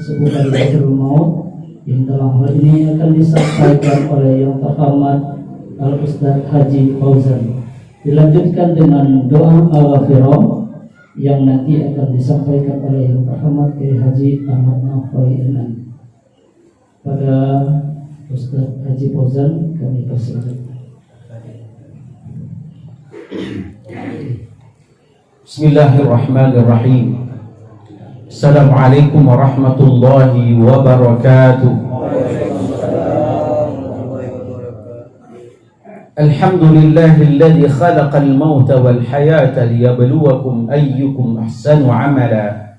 sebutan Zikrul Maut yang dalam hal ini akan disampaikan oleh yang terhormat Al-Ustaz Haji Fauzan, dilanjutkan dengan doa al-ghafirah yang nanti akan disampaikan oleh yang terhormat Haji Ahmad Nafai Anan. Pada Ustaz Haji Fauzan kami persilakan. Bismillahirrahmanirrahim. Assalamualaikum warahmatullahi wabarakatuh. Alhamdulillahilladzi khalaqal mauta wal hayata liyabluwakum ayyukum ahsanu amala.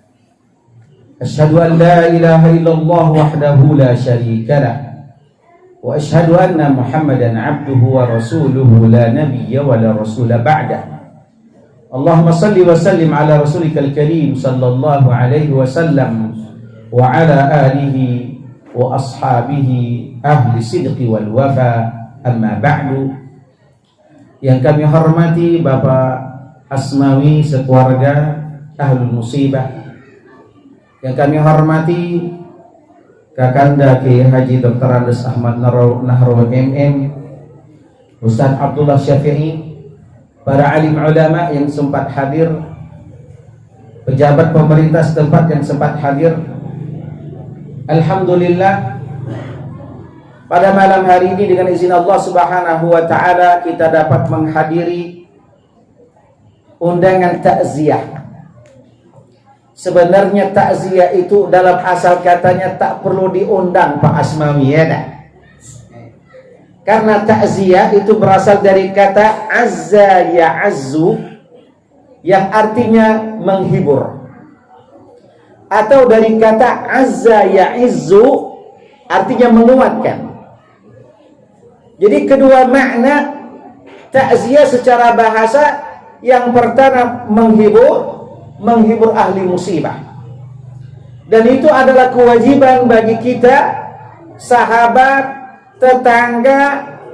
Asyhadu an la ilaha illallah wahdahu la syarika lah. Wa asyhadu anna Muhammadan abduhu wa rasuluhu la nabiyya wa la rasula ba'dah. Allahumma salli wa sallim ala rasulikal karim sallallahu alaihi wasallam wa ala alihi wa ashabihi ahli sidqi wal wafa, amma ba'du. Yang kami hormati Bapak Asmawi sekeluarga ahlul musibah, yang kami hormati Kakanda Kiai Haji Dr. Andes Ahmad Nahrawi MM, Ustaz Abdullah Syafi'i, para alim ulama yang sempat hadir, pejabat pemerintah setempat yang sempat hadir. Alhamdulillah, pada malam hari ini dengan izin Allah Subhanahu wa taala kita dapat menghadiri undangan takziah. Sebenarnya takziah itu dalam asal katanya tak perlu diundang Pak Asmawi, ya dah. Karena takziah itu berasal dari kata azza ya'azzu yang artinya menghibur, atau dari kata azza ya'izzu artinya menguatkan. Jadi kedua makna takziah secara bahasa, yang pertama menghibur ahli musibah, dan itu adalah kewajiban bagi kita, sahabat, tetangga,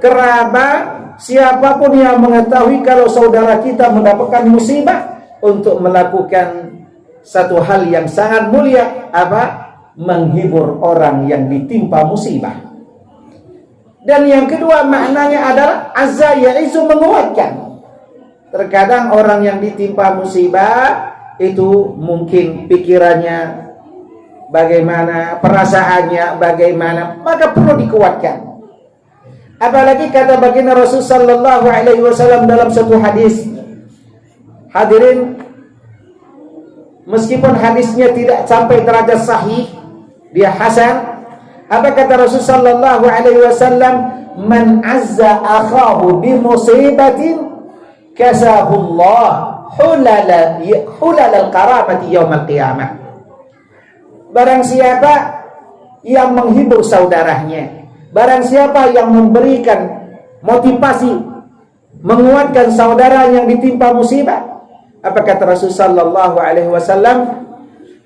kerabat, siapapun yang mengetahui kalau saudara kita mendapatkan musibah, untuk melakukan satu hal yang sangat mulia, apa? Menghibur orang yang ditimpa musibah. Dan yang kedua maknanya adalah azza ya'izu, menguatkan. Terkadang orang yang ditimpa musibah itu mungkin pikirannya bagaimana, perasaannya bagaimana, maka perlu dikuatkan. Apalagi kata baginda Rasul sallallahu alaihi wasallam dalam satu hadis. Hadirin, meskipun hadisnya tidak sampai derajat sahih, dia hasan. Apa kata Rasul sallallahu alaihi wasallam? Man azza akhahu bi musibatin kasahullah hulal al-karamati yaumil qiyamah. Barang siapa yang menghibur saudaranya, barang siapa yang memberikan motivasi, menguatkan saudara yang ditimpa musibah, apa kata Rasul sallallahu alaihi wasallam?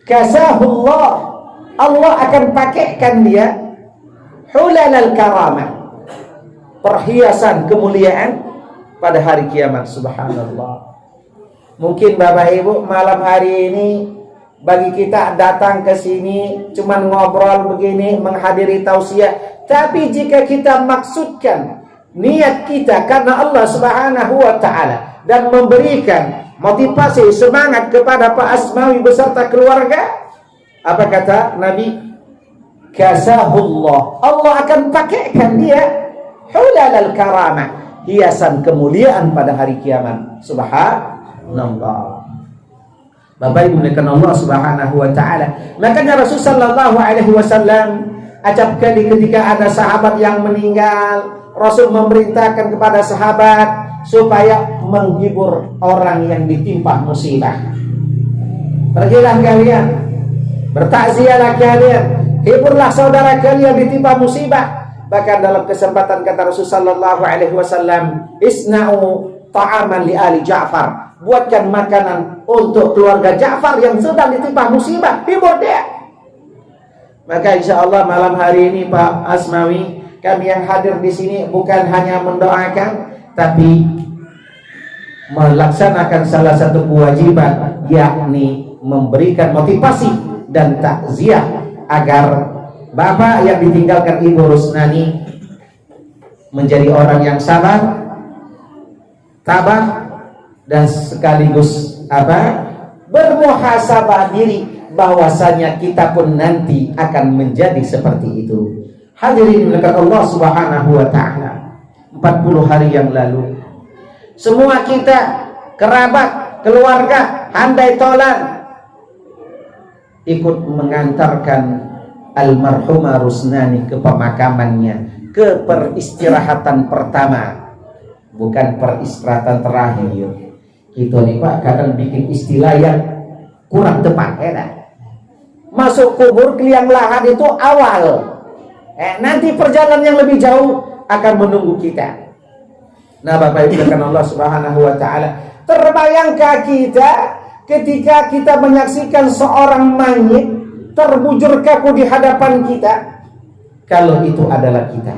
Kasahullah, Allah akan pakaikan dia hulalal karamah, perhiasan kemuliaan pada hari kiamat. Subhanallah. Mungkin Bapak Ibu malam hari ini bagi kita datang ke sini cuman ngobrol begini, menghadiri tausiah, tapi jika kita maksudkan niat kita karena Allah Subhanahu wa taala dan memberikan motivasi semangat kepada Pak Asmawi beserta keluarga, apa kata Nabi? Kasahullah, Allah akan pakaikan dia hulalal karamah, hiasan kemuliaan pada hari kiamat. Subhanallah. Bapak Ibu dimuliakan Allah Subhanahu wa taala. Makanya Rasul sallallahu alaihi wasallam acap kali ketika ada sahabat yang meninggal, Rasul memerintahkan kepada sahabat supaya menghibur orang yang ditimpa musibah. Pergilah kalian, bertakziahlah kalian, hiburlah saudara kalian ditimpa musibah. Bahkan dalam kesempatan kata Rasul sallallahu alaihi wasallam, isna'u ta'aman li ali Ja'far, buatkan makanan untuk keluarga Ja'far yang sedang ditimpa musibah, hibur dia. Maka insya Allah malam hari ini Pak Asmawi, kami yang hadir di sini bukan hanya mendoakan, tapi melaksanakan salah satu kewajiban, yakni memberikan motivasi dan takziah agar bapak yang ditinggalkan Ibu Rusnani menjadi orang yang sabar, tabah, dan sekaligus bermuhasabah diri bahwasanya kita pun nanti akan menjadi seperti itu. Hadirin dimuliakan Allah Subhanahu wa taala. 40 hari yang lalu semua kita, kerabat, keluarga, handai tolan ikut mengantarkan almarhumah Rusnani ke pemakamannya, ke peristirahatan pertama, bukan peristirahatan terakhir. Kita nih Pak kadang bikin istilah yang kurang tepat, masuk kubur ke liang lahat itu awal, nanti perjalanan yang lebih jauh akan menunggu kita. Nah Bapak Ibu kan Allah Subhanahu wa taala, terbayangkah kita ketika kita menyaksikan seorang mayit terbujur kaku di hadapan kita, kalau itu adalah kita?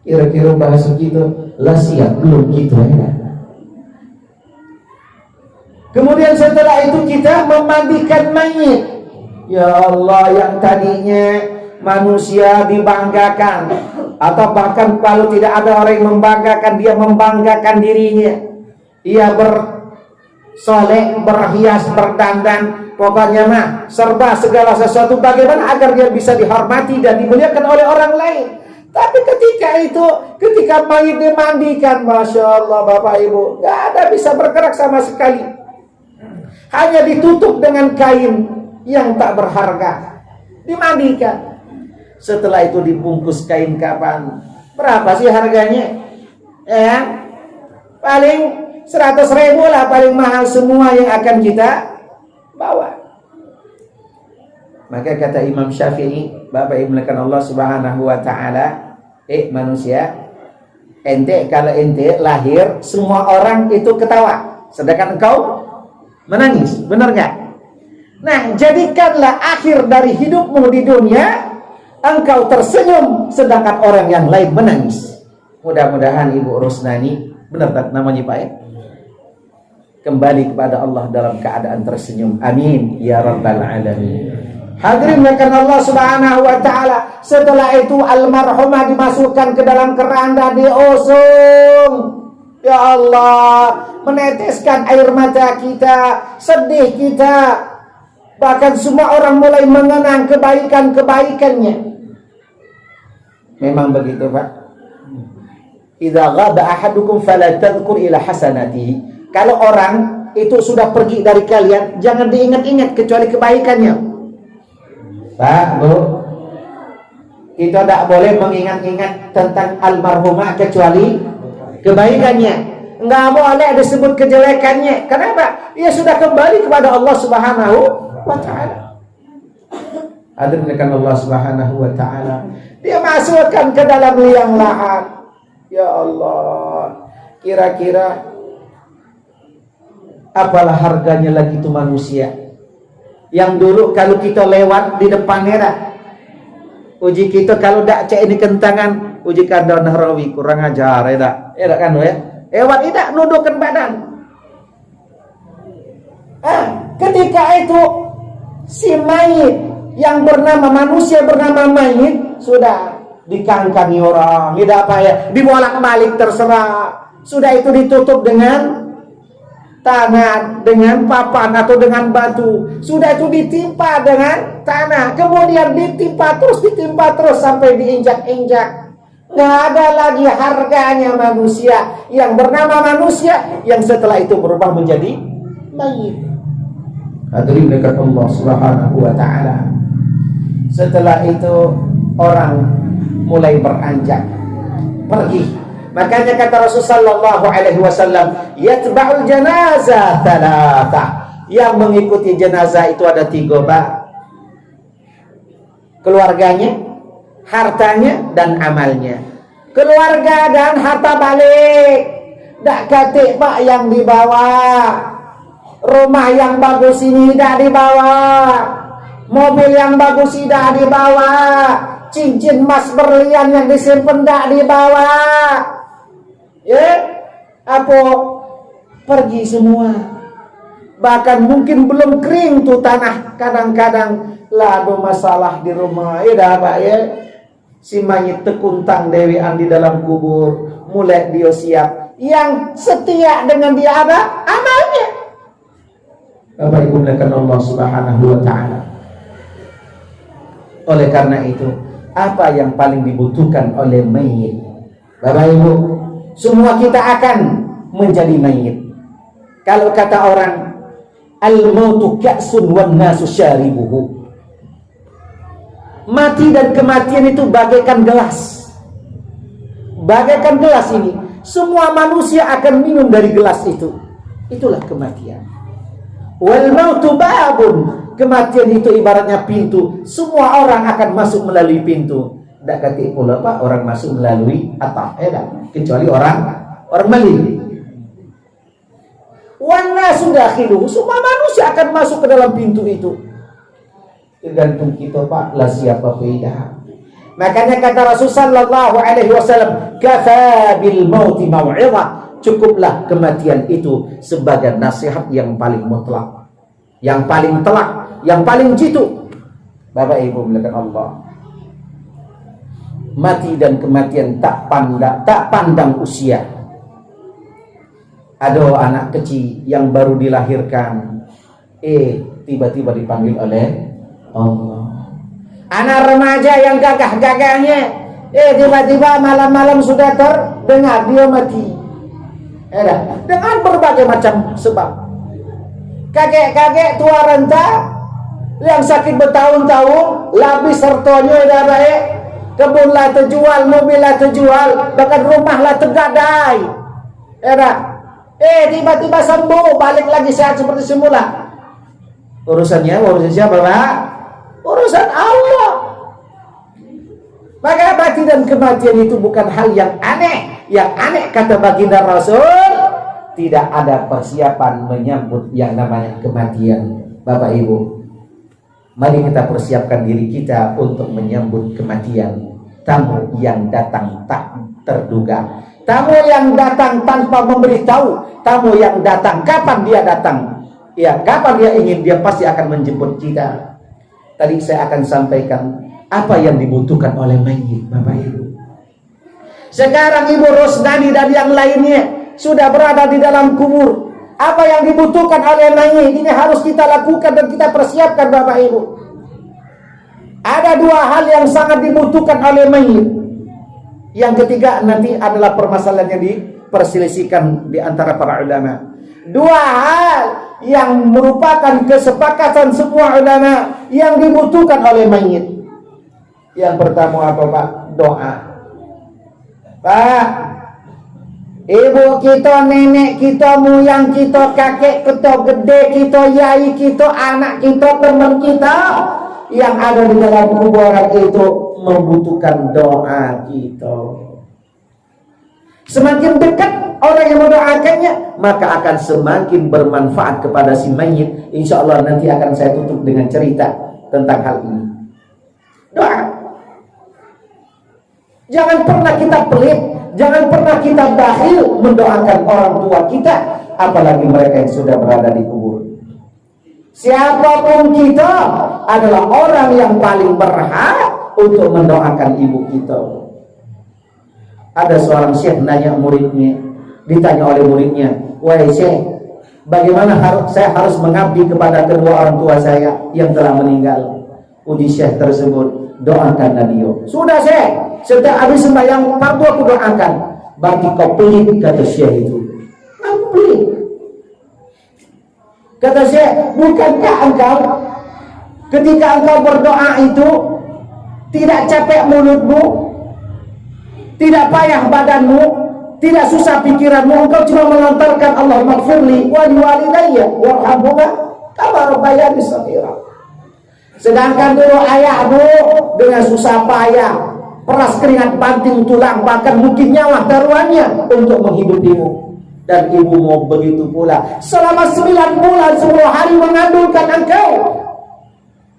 Kira-kira bahasa kita lah siap belum gitu ya. Kemudian setelah itu kita memandikan mayit. Ya Allah, yang tadinya manusia dibanggakan, atau bahkan kalau tidak ada orang yang membanggakan, dia membanggakan dirinya. Ia bersolek, berhias, berdandan, pokoknya mah serba segala sesuatu bagaimana agar dia bisa dihormati dan dimuliakan oleh orang lain. Tapi ketika mayit dimandikan, Masya Allah Bapak Ibu, gak ada bisa bergerak sama sekali, hanya ditutup dengan kain yang tak berharga, dimandikan. Setelah itu dibungkus kain kapan. Berapa sih harganya? Paling 100.000 lah, paling mahal semua yang akan kita bawa. Maka kata Imam Syafi'i, Bapak Ibu Allah Subhanahu wa taala, manusia, kalau ente lahir semua orang itu ketawa, sedangkan engkau menangis, benar gak? Nah, jadikanlah akhir dari hidupmu di dunia engkau tersenyum, sedangkan orang yang lain menangis. Mudah-mudahan Ibu Rusnani, benar tak namanya Pak ya, kembali kepada Allah dalam keadaan tersenyum. Amin ya rabbal alamin. Hadirin yang Allah Subhanahu wa taala, setelah itu almarhumah dimasukkan ke dalam keranda, diusung. Ya Allah, meneteskan air mata kita, sedih kita. Bahkan semua orang mulai mengenang kebaikan-kebaikannya. Memang begitu Pak. Idza ghaba ahadukum fala tadhkur ila hasanatihi. Kalau orang itu sudah pergi dari kalian, jangan diingat-ingat kecuali kebaikannya. Pak, Bu, kita tidak boleh mengingat-ingat tentang almarhumah kecuali kebaikannya. Enggak boleh disebut kejelekannya. Kenapa? Ia sudah kembali kepada Allah Subhanahu wa ta'ala. Hadirin Allah Subhanahu wa ta'ala, dia masukkan ke dalam liang lahat. Ya Allah, kira-kira apalah harganya lagi itu manusia yang dulu kalau kita lewat di depannya uji kita kalau dak cek ini kentangan uji kandang Nahrawi kurang ajar ya kan ya lewat tidak nundukkan badan. Ketika itu si mayit yang bernama manusia bernama mayit sudah dikangkangi orang, tidak apa ya, dibolak-balik terserah. Sudah itu ditutup dengan tanah, dengan papan atau dengan batu. Sudah itu ditimpa dengan tanah, kemudian ditimpa terus sampai diinjak-injak. Nggak ada lagi harganya manusia yang bernama manusia yang setelah itu berubah menjadi mayit. Hadirin dekat Allah Subhanahu wa ta'ala. Setelah itu orang mulai beranjak pergi. Makanya kata Rasulullah sallallahu alaihi wasallam, yatba'ul janazah thalatha. Yang mengikuti jenazah itu ada 3, Pak. Keluarganya, hartanya, dan amalnya. Keluarga dan harta balik. Dak katik Pak yang dibawa. Rumah yang bagus ini tidak dibawa. Mobil yang bagus tidak dibawa. Cincin emas berlian yang disimpan tidak dibawa. Ya, apa? Pergi semua. Bahkan mungkin belum kering tuh tanah. Kadang-kadang lah ada masalah di rumah. Dah Pak ya. Si mayit tekuntang dewean di dalam kubur. Mulai dia siap. Yang setia dengan dia ada amalnya. Bapak Ibu mulakan Allah Subhanahu wa ta'ala. Oleh karena itu, apa yang paling dibutuhkan oleh mayit? Bapak Ibu, semua kita akan menjadi mayit. Kalau kata orang, al-mautu ka'sun wan nasu syaribuhu. Mati dan kematian itu bagaikan gelas. Bagaikan gelas ini. Semua manusia akan minum dari gelas itu. Itulah kematian. Wal mautu babun. Kematian itu ibaratnya pintu. Semua orang akan masuk melalui pintu. Tak kata pula Pak, orang masuk melalui atap. Kecuali orang maling. Wana sudah khilu. Semua manusia akan masuk ke dalam pintu itu. Tergantung kita Pak, lah siapa beda. Makanya kata Rasul sallallahu alaihi wasallam, kafa bil mauti mau'izah. Cukuplah kematian itu sebagai nasihat yang paling mutlak, yang paling telak, yang paling jitu. Bapak Ibu mulakan Allah. Mati dan kematian tak pandang usia. Ada anak kecil yang baru dilahirkan, tiba-tiba dipanggil oleh Allah. Anak remaja yang gagah-gagahnya, tiba-tiba malam-malam sudah terdengar dia mati. Dengan berbagai macam sebab. Kakek-kakek tua renta yang sakit bertahun-tahun, labis sertonya dah baik, kebunlah terjual, mobillah terjual, bahkan rumahlah tergadai. Tiba-tiba sembuh, balik lagi sehat seperti semula. Urusan siapa Pak? Urusan Allah. Maka mati dan kematian itu bukan hal yang aneh. Yang aneh kata baginda Rasul, tidak ada persiapan menyambut yang namanya kematian. Bapak Ibu, mari kita persiapkan diri kita untuk menyambut kematian. Tamu yang datang tak terduga, tamu yang datang tanpa memberitahu, tamu yang datang kapan dia datang, kapan dia ingin, dia pasti akan menjemput kita. Tadi saya akan sampaikan apa yang dibutuhkan oleh mayit, Bapak Ibu. Sekarang Ibu Rosdani dan yang lainnya sudah berada di dalam kubur. Apa yang dibutuhkan oleh mayit ini harus kita lakukan dan kita persiapkan, Bapak Ibu. Ada dua hal yang sangat dibutuhkan oleh mayit. Yang ketiga nanti adalah permasalahan yang diperselisihkan di antara para ulama. Dua hal yang merupakan kesepakatan semua ulama yang dibutuhkan oleh mayit. Yang pertama apa Pak? Doa. Pak, ibu kita, nenek kita, moyang kita, kakek kita, gede kita, yai kita, anak kita, teman kita yang ada di dalam kuburan itu membutuhkan doa kita. Semakin dekat orang yang mendoakannya, maka akan semakin bermanfaat kepada si mayit. Insya Allah nanti akan saya tutup dengan cerita tentang hal ini. Doa. Jangan pernah kita pelit, jangan pernah kita bakhil mendoakan orang tua kita, apalagi mereka yang sudah berada di kubur. Siapapun kita adalah orang yang paling berhak untuk mendoakan ibu kita. Ada seorang syekh nanya muridnya, ditanya oleh muridnya, "Wahai syekh, bagaimana saya harus mengabdi kepada kedua orang tua saya yang telah meninggal?" Uji syekh tersebut, "Doakanlah dia." "Sudah syekh, setiap habis sembahyang fardu aku doakan." "Berarti kau pelit," kata syekh itu. "Aku pelit." Kata syekh, "Bukankah engkau ketika engkau berdoa itu tidak capek mulutmu, tidak payah badanmu, tidak susah pikiranmu, engkau cuma melontarkan Allahumma ighfirli wa liwalidayya warhamhuma kama rabbayani shaghira." Sedangkan dulu ayahmu dengan susah payah, peras keringat, banting tulang, bahkan mungkin nyawa taruhannya untuk menghidupimu. Dan ibumu begitu pula, selama 9 bulan 10 hari mengandungkan engkau.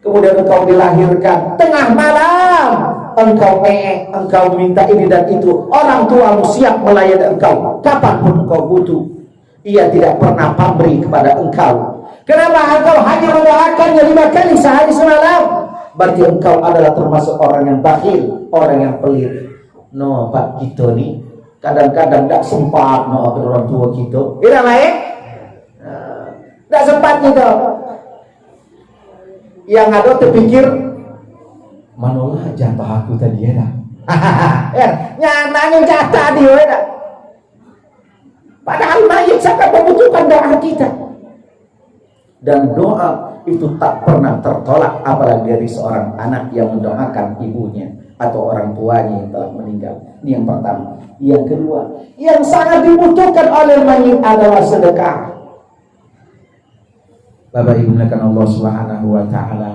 Kemudian engkau dilahirkan, tengah malam engkau minta ini dan itu. Orang tuamu siap melayani engkau kapanpun engkau butuh. Ia tidak pernah pamrih kepada engkau. Kenapa engkau hanya mendoakannya 5 kali sehari semalam? Berarti engkau adalah termasuk orang yang bakhil, orang yang pelit. No, Pak, kita ni kadang-kadang tak sempat doakan orang tua kita. Tidak baik? Tak sempat kita. Yang ada terpikir, manalah jatah aku tadi ya dah. Nyanangin jatah dia ya dah. Padahal mayit sangat membutuhkan doa kita. Dan doa itu tak pernah tertolak, apalagi dari seorang anak yang mendoakan ibunya atau orang tuanya yang telah meninggal. Ini yang pertama. Yang kedua, yang sangat dibutuhkan oleh mayit adalah sedekah. Bapak Ibu mulakan Allah Subhanahu wa taala.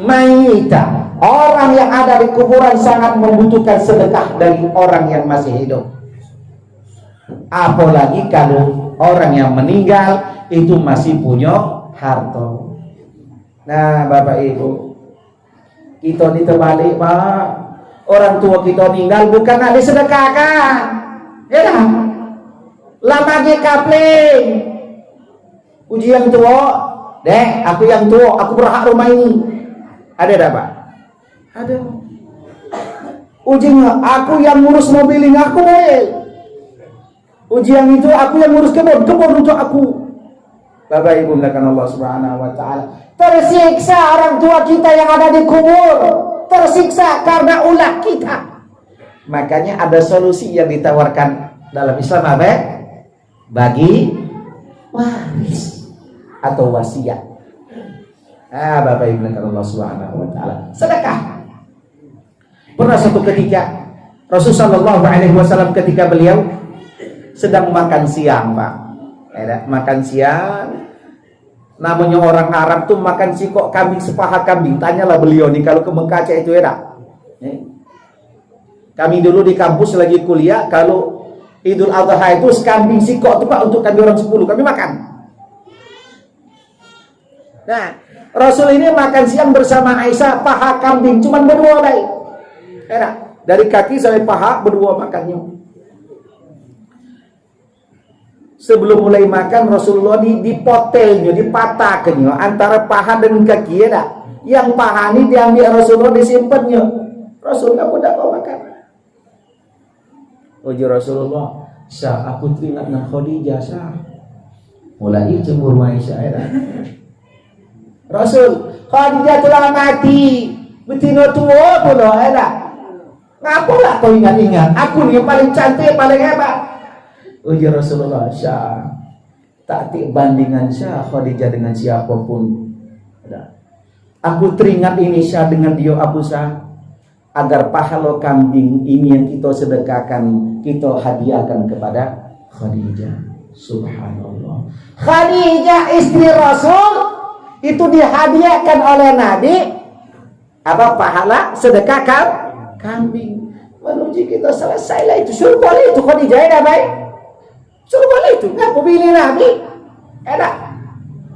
Mayita, orang yang ada di kuburan sangat membutuhkan sedekah dari orang yang masih hidup. Apalagi kalau orang yang meninggal itu masih punya harta. Nah, Bapak Ibu, kita ni terbalik, Pak. Orang tua kita meninggal bukan nak disedekahkan. Ya dah. Lama dia kapling. Uji yang tua, dek, aku yang tua, aku berhak rumah ini. Ada tak, Pak? Ada. Ujinya, aku yang ngurus mobil ini, aku dek. Uji yang itu, aku yang ngurus kebun untuk aku. Bapak Ibu mulakan Allah Subhanahu wa taala. Tersiksa orang tua kita yang ada di kubur, tersiksa karena ulah kita. Makanya ada solusi yang ditawarkan dalam Islam apa? Bagi waris atau wasiat. Bapak Ibu mulakan Allah Subhanahu wa taala. Sedekah. Pernah satu ketika Rasulullah sallallahu alaihi wasallam ketika beliau sedang makan siang, Pak. Makan siang, namanya orang Arab tuh makan sikok kambing, sepaha kambing. Tanyalah beliau nih kalau ke Mengkaca itu ya. Kami dulu di kampus lagi kuliah, kalau Idul Adha itu sekambing sikok itu Pak untuk kami orang 10 kami makan. Nah, Rasul ini makan siang bersama Aisyah, paha kambing cuman berdua baik. Enak, dari kaki sampai paha berdua makannya. Sebelum mulai makan Rasulullah dipotelnya, dipatahkannya antara paha dan kaki ya dah. Yang paha ini diambil Rasulullah, disimpannya. Rasulullah pun tak mau makan. Uji Rasulullah, Syah, aku teringat nak Khadijah, Syah. Mulai cemburu Aisyah ya dah. Rasul, Khadijah telah mati, betina tua pula ya dah. Ngapalah kau ingat-ingat? Aku ni yang paling cantik, paling hebat. Uji Rasulullah, Syah, tak bandingan Syah Khadijah dengan siapapun. Aku teringat ini Syah dengan dia Abu Syah, agar pahala kambing ini yang kita sedekahkan, kita hadiahkan kepada Khadijah. Subhanallah. Khadijah istri Rasul itu dihadiahkan oleh Nabi apa pahala sedekah kambing. Menuju kita selesailah itu. Suruh boleh itu Khadijah ya baik. Suruh boleh itu, ngapa pilih Nabi? Enak.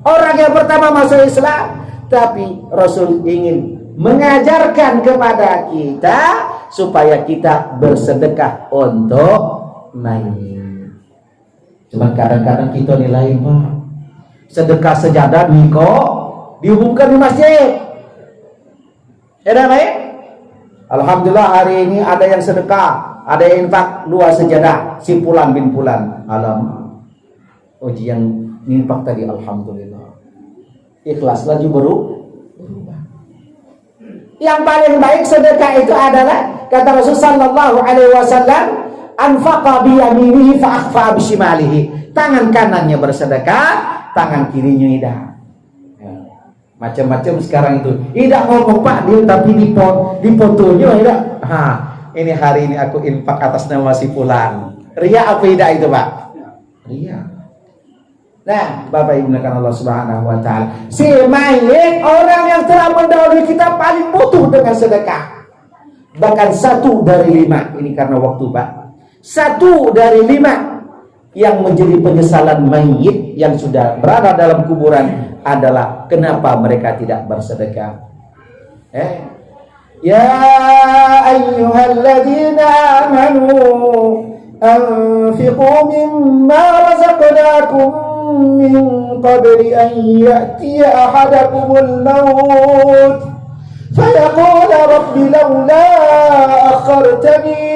Orang yang pertama masuk Islam, tapi Rasul ingin mengajarkan kepada kita supaya kita bersedekah untuk mayit. Cuma kadang-kadang kita nilai, Pak, sedekah sejadah niko diumumkan di masjid. Enak baik? Alhamdulillah hari ini ada yang sedekah, ada yang infak 2 sejadah, si Fulan bin Fulan. Uji yang infak tadi alhamdulillah. Ikhlas lagi berubah. Yang paling baik sedekah itu adalah kata Rasulullah sallallahu alaihi wasallam, anfaqa bi yaminihi fa akhfa bi shimalihi. Tangan kanannya bersedekah, tangan kirinya tidak. Macam-macam sekarang itu. Tidak ngomong Pak dia tapi dipotonya tidak. Ini hari ini aku infak atas nama si Fulan. Ria apa tidak itu, Pak? Ria. Nah, Bapak Ibu mulakan Allah Subhanahu wa taala. Si mayit orang yang telah mendahului kita paling butuh dengan sedekah. Bahkan 1 dari 5. Ini karena waktu, Pak. 1 dari 5 yang menjadi penyesalan mayit yang sudah berada dalam kuburan adalah kenapa mereka tidak bersedekah. Ya ayyuhalladzina amanu anfiqu mimma razaqnakum من قبل أن يأتي أحدكم الموت فيقول رب لولا أخرتني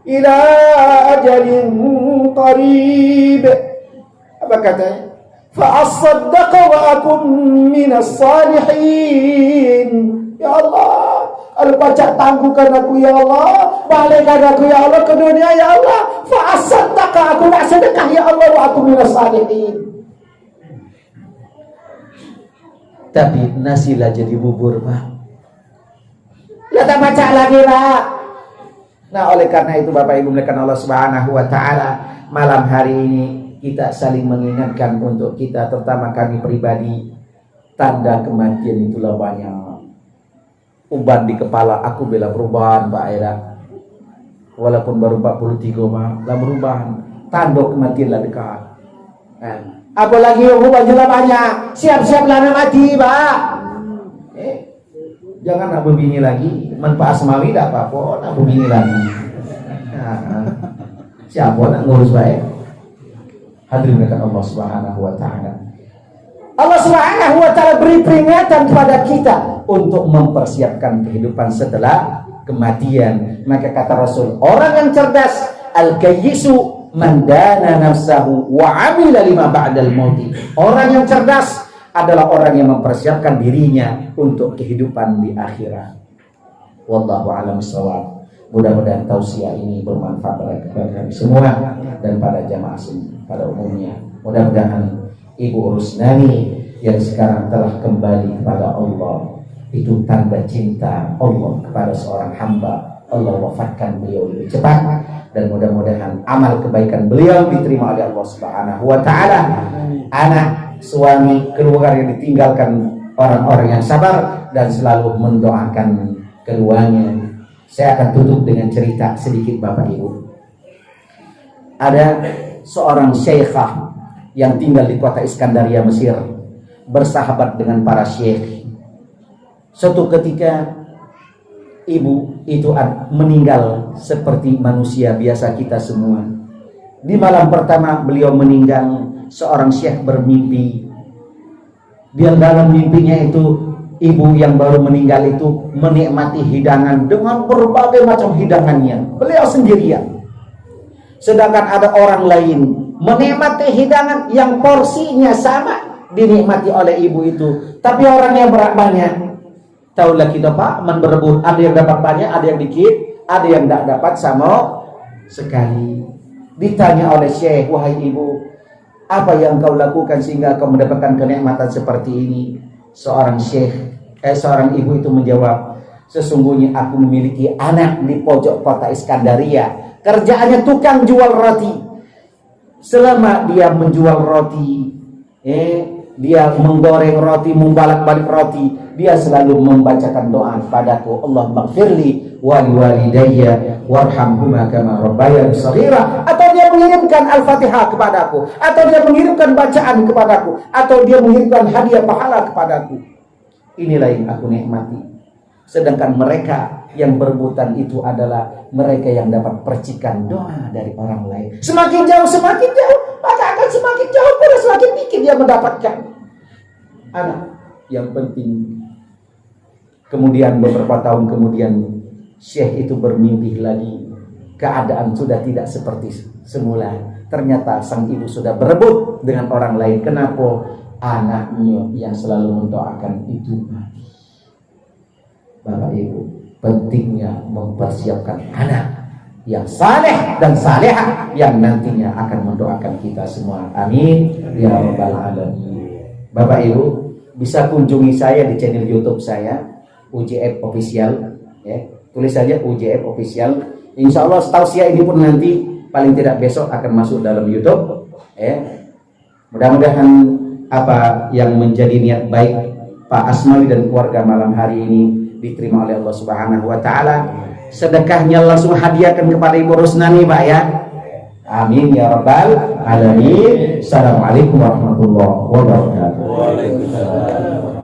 إلى أجل قريب. Apa katanya? فأصدق وأكن من الصالحين. Ya Allah, Al-Bajak tangguhkan aku ya Allah, balikkan aku ya Allah ke dunia ya Allah. Fa'asaddaqa, aku nak sedekah ya Allah, wa aku minas salihin. Tapi nasilah jadi bubur, Pak. Kita baca lagi, Pak. Nah, oleh karena itu Bapak Ibu melihat Allah Subhanahu wa taala, malam hari ini kita saling mengingatkan untuk kita, terutama kami pribadi, tanda kematian itulah banyak. Uban di kepala aku bela perubahan Pak Aira. Walaupun baru 43 mah, lah perubahan. Tanda kematian lah dekat. Apalagi uban jelas banyak. Siap-siaplah nak mati, Pak. Jangan nak berbini lagi. Manfaat asmawi tak apa-apa, nak berbini lagi. Siapa nak ngurus baik? Hadirin dengan Allah Subhanahu wa taala. Allah Subhanahu wa taala beri peringatan kepada kita untuk mempersiapkan kehidupan setelah kematian. Maka kata Rasul, orang yang cerdas, al-kayyisu man dana nafsahu wa 'amila lima ba'dal mauti. Orang yang cerdas adalah orang yang mempersiapkan dirinya untuk kehidupan di akhirat. Wallahu a'lam bishawab. Mudah-mudahan tausiah ini bermanfaat kepada kami semua dan pada jamaah pada umumnya. Mudah-mudahan Ibu Rusnani yang sekarang telah kembali kepada Allah, itu tanda cinta Allah kepada seorang hamba. Allah wafatkan beliau lebih cepat, dan mudah-mudahan amal kebaikan beliau diterima oleh Allah Subhanahu wa taala. Anak, suami, keluarga yang ditinggalkan orang-orang yang sabar dan selalu mendoakan keduanya. Saya akan tutup dengan cerita sedikit Bapak Ibu. Ada seorang syekhah yang tinggal di kota Iskandaria, Mesir, bersahabat dengan para syekh. Suatu ketika ibu itu meninggal seperti manusia biasa kita semua. Di malam pertama beliau meninggal, seorang syekh bermimpi. Di dalam mimpinya itu, ibu yang baru meninggal itu menikmati hidangan dengan berbagai macam hidangannya. Beliau sendirian. Sedangkan ada orang lain menikmati hidangan yang porsinya sama dinikmati oleh ibu itu, tapi orangnya banyak. Taulah kita Pak, berebut, ada yang dapat banyak, ada yang dikit, ada yang tidak dapat sama sekali. Ditanya oleh syekh, wahai ibu, apa yang kau lakukan sehingga kau mendapatkan kenikmatan seperti ini? Seorang ibu itu menjawab, sesungguhnya aku memiliki anak di pojok kota Iskandaria, kerjaannya tukang jual roti. Selama dia menjual roti, dia menggoreng roti, membalak-balik roti, dia selalu membacakan doa padaku, Allah maghfirli wa liwalidayya warhamhuma kama rabbayani shaghira. Atau dia mengirimkan Al-Fatihah kepadaku, atau dia mengirimkan bacaan kepadaku, atau dia mengirimkan hadiah pahala kepadaku. Inilah yang aku nikmati. Sedangkan mereka yang berebutan itu adalah mereka yang dapat percikan doa dari orang lain. Semakin jauh, maka akan semakin jauh pula semakin dikit dia mendapatkan anak. Yang penting, kemudian beberapa tahun kemudian syekh itu bermimpi lagi. Keadaan sudah tidak seperti semula. Ternyata sang ibu sudah berebut dengan orang lain. Kenapa? Anaknya yang selalu mendoakan itu mati. Bapak Ibu, pentingnya mempersiapkan anak yang saleh dan salehah yang nantinya akan mendoakan kita semua. Amin ya rabbal alamin. Bapak Ibu bisa kunjungi saya di channel YouTube saya, UJF Official. Ya, tulis saja UJF Official. Insya Allah tausiah ini pun nanti paling tidak besok akan masuk dalam YouTube. Ya, mudah-mudahan apa yang menjadi niat baik Pak Asmawi dan keluarga malam hari ini diterima oleh Allah Subhanahu wa taala. Sedekahnya langsung hadiahkan kepada Ibu Rusnani, Pak ya. Amin ya rabbal alamin. Assalamualaikum warahmatullahi wabarakatuh. Waalaikumsalam.